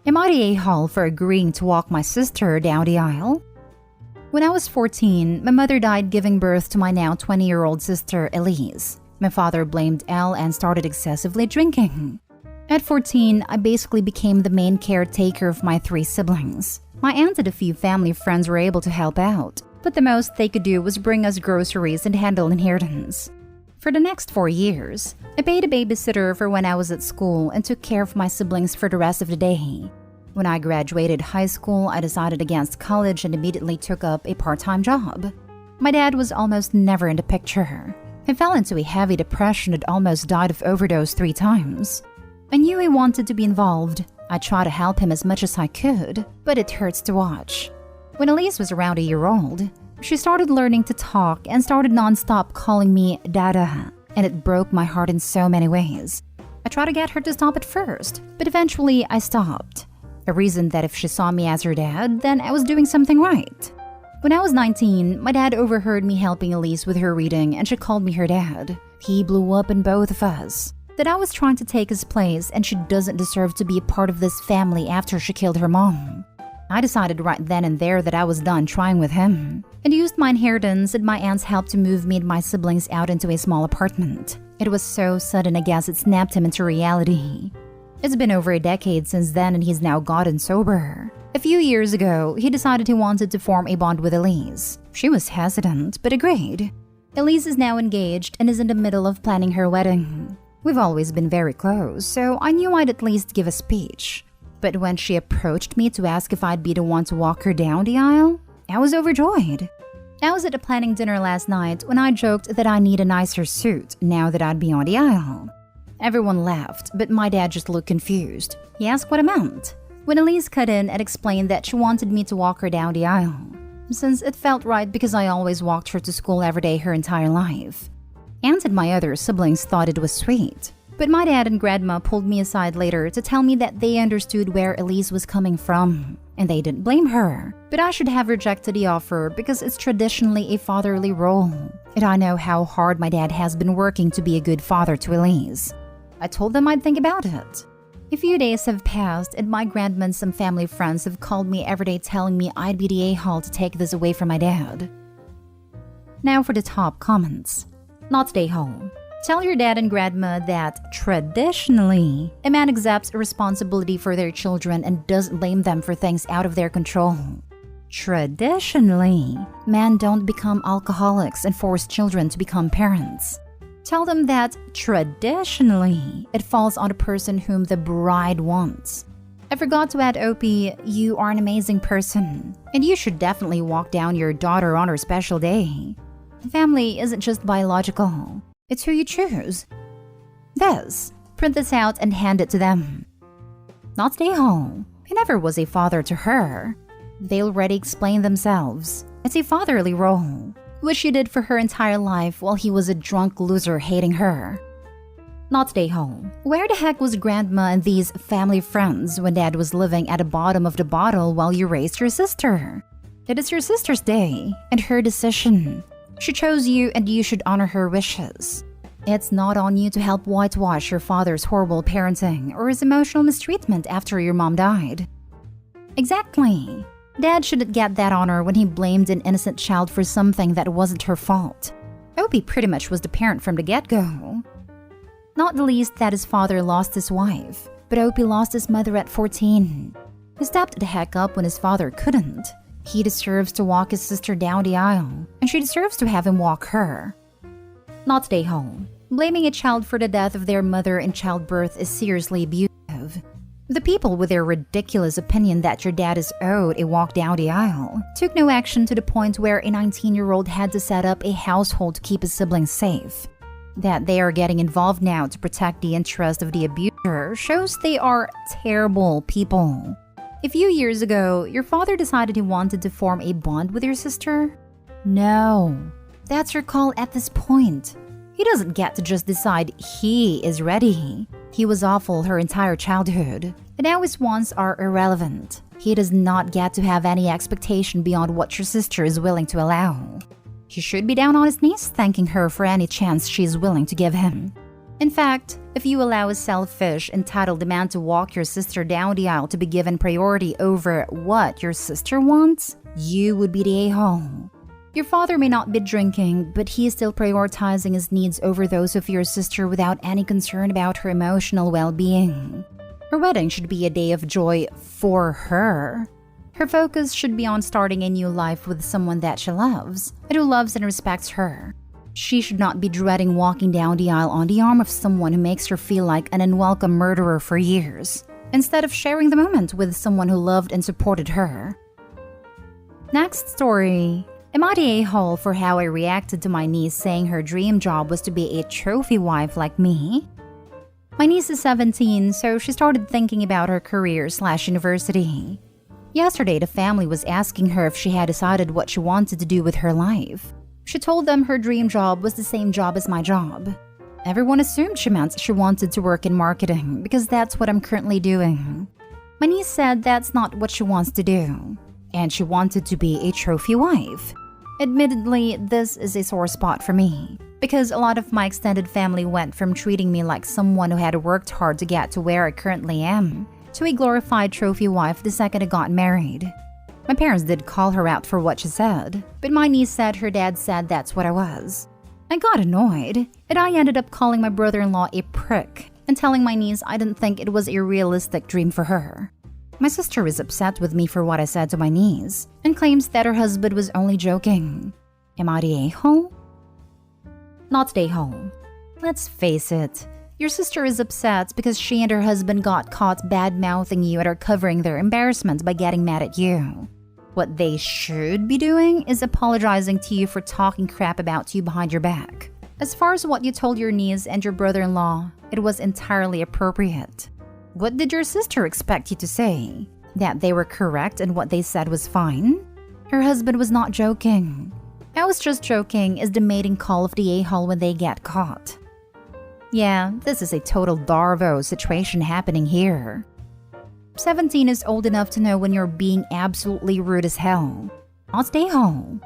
Am I the a-hole for agreeing to walk my sister down the aisle? When I was 14, my mother died giving birth to my now 20-year-old sister, Elise. My father blamed Elle and started excessively drinking. At 14, I basically became the main caretaker of my 3 siblings. My aunt and a few family friends were able to help out, but the most they could do was bring us groceries and handle inheritance. For the next 4 years, I paid a babysitter for when I was at school and took care of my siblings for the rest of the day. When I graduated high school, I decided against college and immediately took up a part-time job. My dad was almost never in the picture. He fell into a heavy depression and almost died of overdose 3 times. I knew he wanted to be involved. I tried to help him as much as I could, but it hurts to watch. When Elise was around a year old, she started learning to talk and started non-stop calling me Dada, and it broke my heart in so many ways. I tried to get her to stop at first, but eventually I stopped. I reasoned that if she saw me as her dad, then I was doing something right. When I was 19, my dad overheard me helping Elise with her reading and she called me her dad. He blew up in both of us. That I was trying to take his place and she doesn't deserve to be a part of this family after she killed her mom. I decided right then and there that I was done trying with him, and used my inheritance and my aunt's help to move me and my siblings out into a small apartment. It was so sudden, I guess it snapped him into reality. It's been over a decade since then and he's now gotten sober. A few years ago, he decided he wanted to form a bond with Elise. She was hesitant, but agreed. Elise is now engaged and is in the middle of planning her wedding. We've always been very close, so I knew I'd at least give a speech. But when she approached me to ask if I'd be the one to walk her down the aisle, I was overjoyed. I was at a planning dinner last night when I joked that I need a nicer suit now that I'd be on the aisle. Everyone laughed, but my dad just looked confused. He asked what I meant. When Elise cut in and explained that she wanted me to walk her down the aisle, since it felt right because I always walked her to school every day her entire life. Aunt and my other siblings thought it was sweet, but my dad and grandma pulled me aside later to tell me that they understood where Elise was coming from, and they didn't blame her. But I should have rejected the offer because it's traditionally a fatherly role, and I know how hard my dad has been working to be a good father to Elise. I told them I'd think about it. A few days have passed, and my grandma and some family friends have called me every day telling me I'd be the a-hole to take this away from my dad. Now for the top comments. Not the a-hole. Tell your dad and grandma that, traditionally, a man accepts responsibility for their children and doesn't blame them for things out of their control. Traditionally, men don't become alcoholics and force children to become parents. Tell them that, traditionally, it falls on the person whom the bride wants. I forgot to add, Opie, you are an amazing person, and you should definitely walk down your daughter on her special day. Family isn't just biological. It's who you choose. This, print this out and hand it to them. Not stay home. He never was a father to her. They already explained themselves. It's a fatherly role, which he did for her entire life while he was a drunk loser hating her. Not stay home. Where the heck was grandma and these family friends when dad was living at the bottom of the bottle while you raised your sister? It is your sister's day and her decision. She chose you and you should honor her wishes. It's not on you to help whitewash your father's horrible parenting or his emotional mistreatment after your mom died. Exactly. Dad shouldn't get that honor when he blamed an innocent child for something that wasn't her fault. Opie pretty much was the parent from the get-go. Not the least that his father lost his wife, but Opie lost his mother at 14. He stepped the heck up when his father couldn't. He deserves to walk his sister down the aisle, and she deserves to have him walk her. Not stay home. Blaming a child for the death of their mother in childbirth is seriously abusive. The people with their ridiculous opinion that your dad is owed a walk down the aisle took no action to the point where a 19-year-old had to set up a household to keep his siblings safe. That they are getting involved now to protect the interest of the abuser shows they are terrible people. A few years ago, your father decided he wanted to form a bond with your sister? No, that's your call at this point. He doesn't get to just decide he is ready. He was awful her entire childhood, and now his wants are irrelevant. He does not get to have any expectation beyond what your sister is willing to allow. He should be down on his knees thanking her for any chance she is willing to give him. In fact, if you allow a selfish, entitled man to walk your sister down the aisle to be given priority over what your sister wants, you would be the a-hole. Your father may not be drinking, but he is still prioritizing his needs over those of your sister without any concern about her emotional well-being. Her wedding should be a day of joy for her. Her focus should be on starting a new life with someone that she loves, and who loves and respects her. She should not be dreading walking down the aisle on the arm of someone who makes her feel like an unwelcome murderer for years, instead of sharing the moment with someone who loved and supported her. Next story. Am I the a-hole for how I reacted to my niece saying her dream job was to be a trophy wife like me? My niece is 17, so she started thinking about her career/university. Yesterday, the family was asking her if she had decided what she wanted to do with her life. She told them her dream job was the same job as my job. Everyone assumed she meant she wanted to work in marketing because that's what I'm currently doing. My niece said that's not what she wants to do, and she wanted to be a trophy wife. Admittedly, this is a sore spot for me, because a lot of my extended family went from treating me like someone who had worked hard to get to where I currently am, to a glorified trophy wife the second I got married. My parents did call her out for what she said, but my niece said her dad said that's what I was. I got annoyed, and I ended up calling my brother-in-law a prick and telling my niece I didn't think it was a realistic dream for her. My sister is upset with me for what I said to my niece and claims that her husband was only joking. Am I the a-hole? Not the a-hole. Let's face it, your sister is upset because she and her husband got caught bad-mouthing you and are covering their embarrassment by getting mad at you. What they should be doing is apologizing to you for talking crap about you behind your back. As far as what you told your niece and your brother-in-law, it was entirely appropriate. What did your sister expect you to say? That they were correct and what they said was fine? Her husband was not joking. I was just joking is the mating call of the a-hole when they get caught. Yeah, this is a total Darvo situation happening here. 17 is old enough to know when you're being absolutely rude as hell. Not the a-hole.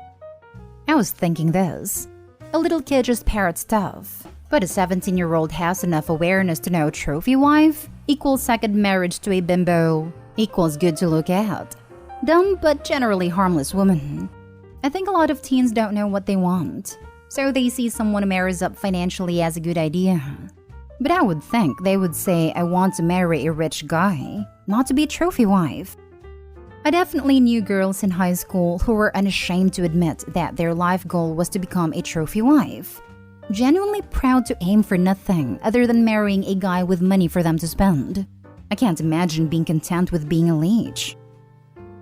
I was thinking this. A little kid just parrots stuff, but a 17-year-old has enough awareness to know trophy wife equals second marriage to a bimbo equals good to look at. Dumb but generally harmless woman. I think a lot of teens don't know what they want, so they see someone who marries up financially as a good idea. But I would think they would say I want to marry a rich guy, not to be a trophy wife. I definitely knew girls in high school who were unashamed to admit that their life goal was to become a trophy wife. Genuinely proud to aim for nothing other than marrying a guy with money for them to spend. I can't imagine being content with being a leech.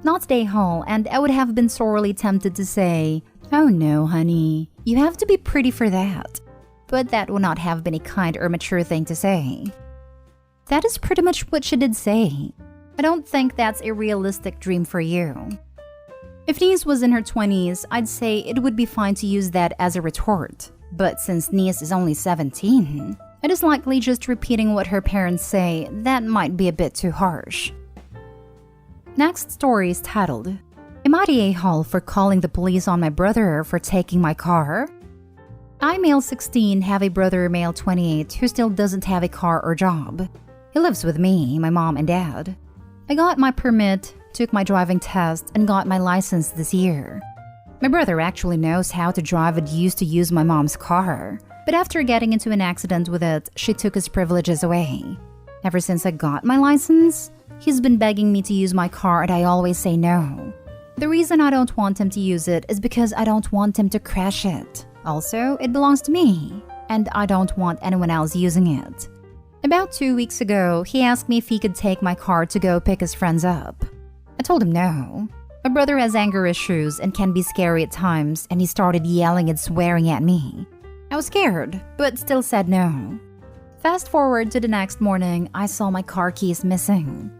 Not the a-hole, and I would have been sorely tempted to say, "Oh no, honey, you have to be pretty for that." But that would not have been a kind or mature thing to say. That is pretty much what she did say. I don't think that's a realistic dream for you. If niece was in her 20s, I'd say it would be fine to use that as a retort. But since niece is only 17, it is likely just repeating what her parents say that might be a bit too harsh. Next story is titled, Am I the a-hole for calling the police on my brother for taking my car? I, male 16, have a brother, male 28, who still doesn't have a car or job. He lives with me, my mom, and dad. I got my permit, took my driving test, and got my license this year. My brother actually knows how to drive and used to use my mom's car, but after getting into an accident with it, she took his privileges away. Ever since I got my license, he's been begging me to use my car and I always say no. The reason I don't want him to use it is because I don't want him to crash it. Also, it belongs to me, and I don't want anyone else using it. About 2 weeks ago, he asked me if he could take my car to go pick his friends up. I told him no. My brother has anger issues and can be scary at times, and he started yelling and swearing at me. I was scared, but still said no. Fast forward to the next morning, I saw my car keys missing.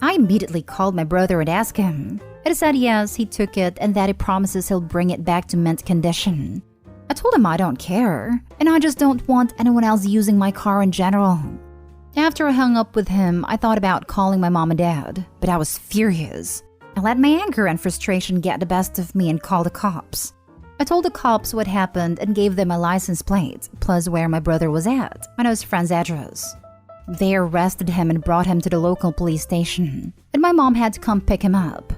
I immediately called my brother and asked him. He said yes, he took it and that he promises he'll bring it back to mint condition. I told him I don't care, and I just don't want anyone else using my car in general. After I hung up with him, I thought about calling my mom and dad, but I was furious. I let my anger and frustration get the best of me and called the cops. I told the cops what happened and gave them my license plate, plus where my brother was at, and his friend's address. They arrested him and brought him to the local police station, and my mom had to come pick him up.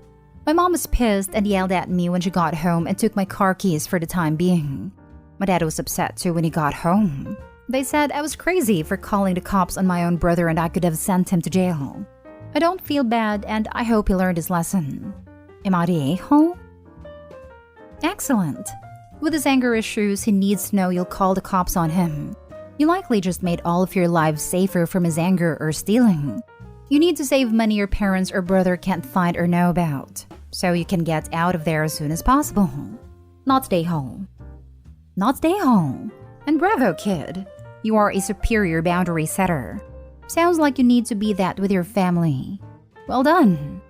My mom was pissed and yelled at me when she got home and took my car keys for the time being. My dad was upset too when he got home. They said I was crazy for calling the cops on my own brother and I could have sent him to jail. I don't feel bad and I hope he learned his lesson. Am I the a-hole? Excellent. With his anger issues, he needs to know you'll call the cops on him. You likely just made all of your lives safer from his anger or stealing. You need to save money your parents or brother can't find or know about, so you can get out of there as soon as possible. Not stay home. Not stay home. And bravo, kid. You are a superior boundary setter. Sounds like you need to be that with your family. Well done.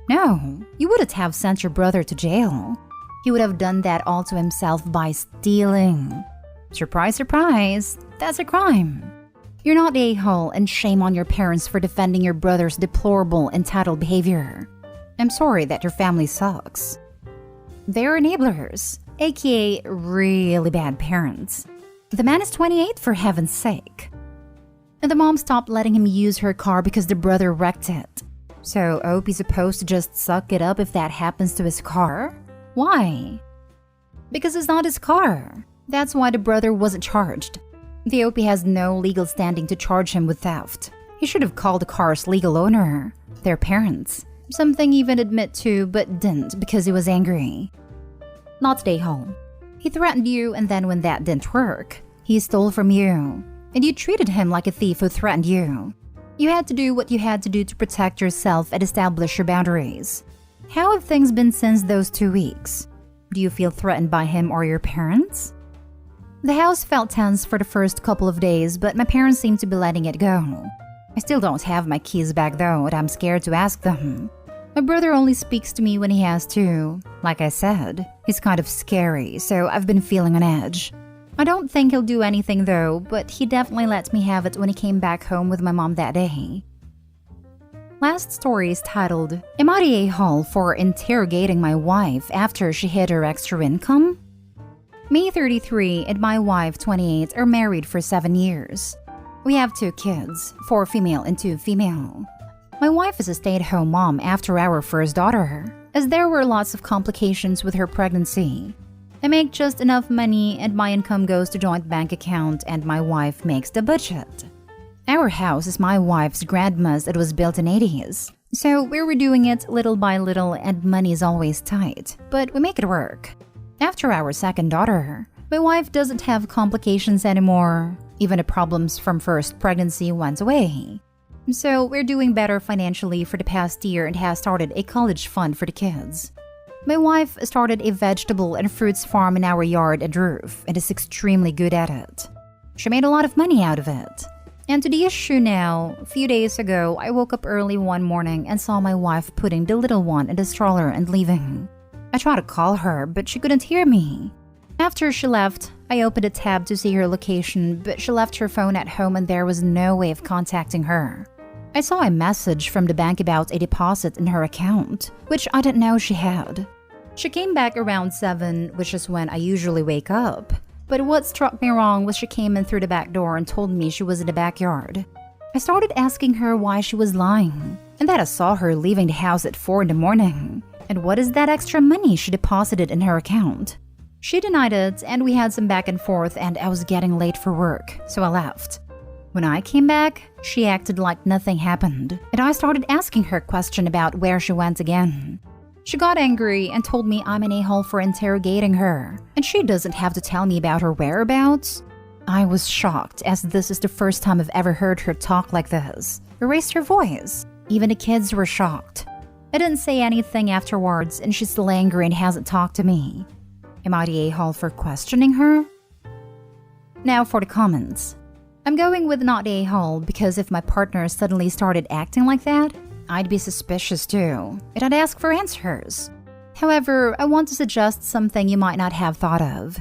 No, you wouldn't have sent your brother to jail. He would have done that all to himself by stealing. Surprise, surprise, that's a crime. You're not a-hole and shame on your parents for defending your brother's deplorable, entitled behavior. I'm sorry that your family sucks. They're enablers, aka really bad parents. The man is 28 for heaven's sake. And the mom stopped letting him use her car because the brother wrecked it. So Opie's supposed to just suck it up if that happens to his car? Why? Because it's not his car. That's why the brother wasn't charged. The Opie has no legal standing to charge him with theft. He should have called the car's legal owner, their parents. Something he even admit to but didn't because he was angry. Not stay home. He threatened you and then when that didn't work, he stole from you. And you treated him like a thief who threatened you. You had to do what you had to do to protect yourself and establish your boundaries. How have things been since those 2 weeks? Do you feel threatened by him or your parents? The house felt tense for the first couple of days, but my parents seemed to be letting it go. I still don't have my keys back though, and I'm scared to ask them. My brother only speaks to me when he has to. Like I said, he's kind of scary, so I've been feeling on edge. I don't think he'll do anything though, but he definitely let me have it when he came back home with my mom that day. Last story is titled, Am I the a-hole for interrogating my wife after she hid her extra income? Me, 33, and my wife, 28, are married for 7 years. We have 2 kids, 4 female and 2 female. My wife is a stay-at-home mom after our first daughter, as there were lots of complications with her pregnancy. I make just enough money and my income goes to joint bank account and my wife makes the budget. Our house is my wife's grandma's that was built in 80s. So we're redoing it little by little and money is always tight, but we make it work. After our second daughter, my wife doesn't have complications anymore. Even the problems from first pregnancy went away. So we're doing better financially for the past year and has started a college fund for the kids. My wife started a vegetable and fruits farm in our yard and roof and is extremely good at it. She made a lot of money out of it. And to the issue now, a few days ago, I woke up early one morning and saw my wife putting the little one in the stroller and leaving. I tried to call her, but she couldn't hear me. After she left, I opened a tab to see her location, but she left her phone at home and there was no way of contacting her. I saw a message from the bank about a deposit in her account, which I didn't know she had. She came back around 7, which is when I usually wake up. But what struck me wrong was she came in through the back door and told me she was in the backyard. I started asking her why she was lying, and that I saw her leaving the house at 4 in the morning. And what is that extra money she deposited in her account? She denied it, and we had some back and forth, and I was getting late for work, so I left. When I came back, she acted like nothing happened, and I started asking her a question about where she went again. She got angry and told me I'm an a-hole for interrogating her, and she doesn't have to tell me about her whereabouts. I was shocked, as this is the first time I've ever heard her talk like this. Or raised her voice. Even the kids were shocked. I didn't say anything afterwards, and she's still angry and hasn't talked to me. Am I the a-hole for questioning her? Now for the comments. I'm going with not a-hole because if my partner suddenly started acting like that, I'd be suspicious too, and I'd ask for answers. However, I want to suggest something you might not have thought of.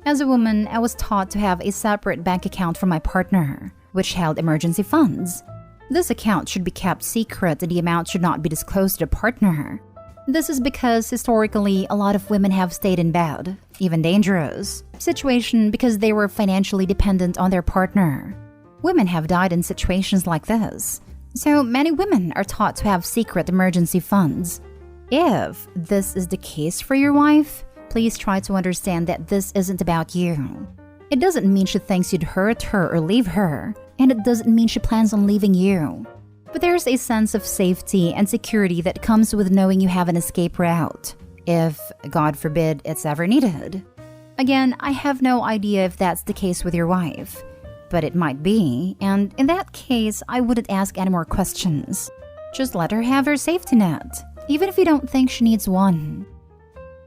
As a woman, I was taught to have a separate bank account for my partner, which held emergency funds. This account should be kept secret and the amount should not be disclosed to the partner. This is because historically, a lot of women have stayed in bad, even dangerous, situation because they were financially dependent on their partner. Women have died in situations like this, so many women are taught to have secret emergency funds. If this is the case for your wife, please try to understand that this isn't about you. It doesn't mean she thinks you'd hurt her or leave her, and it doesn't mean she plans on leaving you. But there's a sense of safety and security that comes with knowing you have an escape route, if, God forbid, it's ever needed. Again, I have no idea if that's the case with your wife, but it might be, and in that case, I wouldn't ask any more questions. Just let her have her safety net, even if you don't think she needs one.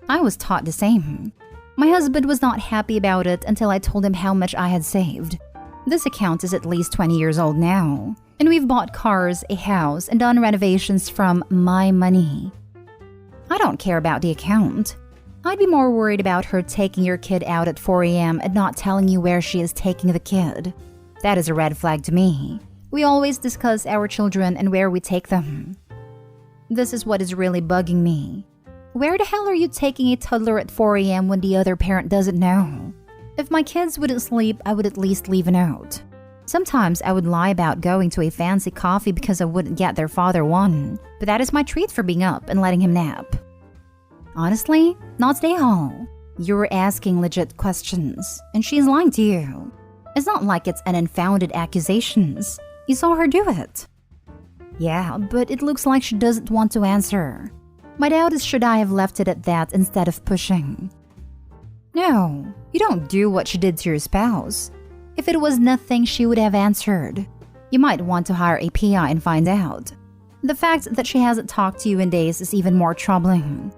I was taught the same. My husband was not happy about it until I told him how much I had saved. This account is at least 20 years old now, and we've bought cars, a house, and done renovations from my money. I don't care about the account. I'd be more worried about her taking your kid out at 4 a.m. and not telling you where she is taking the kid. That is a red flag to me. We always discuss our children and where we take them. This is what is really bugging me. Where the hell are you taking a toddler at 4 a.m. when the other parent doesn't know? If my kids wouldn't sleep, I would at least leave a note. Sometimes I would lie about going to a fancy coffee because I wouldn't get their father one, but that is my treat for being up and letting him nap. Honestly, not today, Hall. You were asking legit questions, and she's lying to you. It's not like it's an unfounded accusations. You saw her do it. Yeah, but it looks like she doesn't want to answer. My doubt is, should I have left it at that instead of pushing? No, you don't do what she did to your spouse. If it was nothing, she would have answered. You might want to hire a PI and find out. The fact that she hasn't talked to you in days is even more troubling.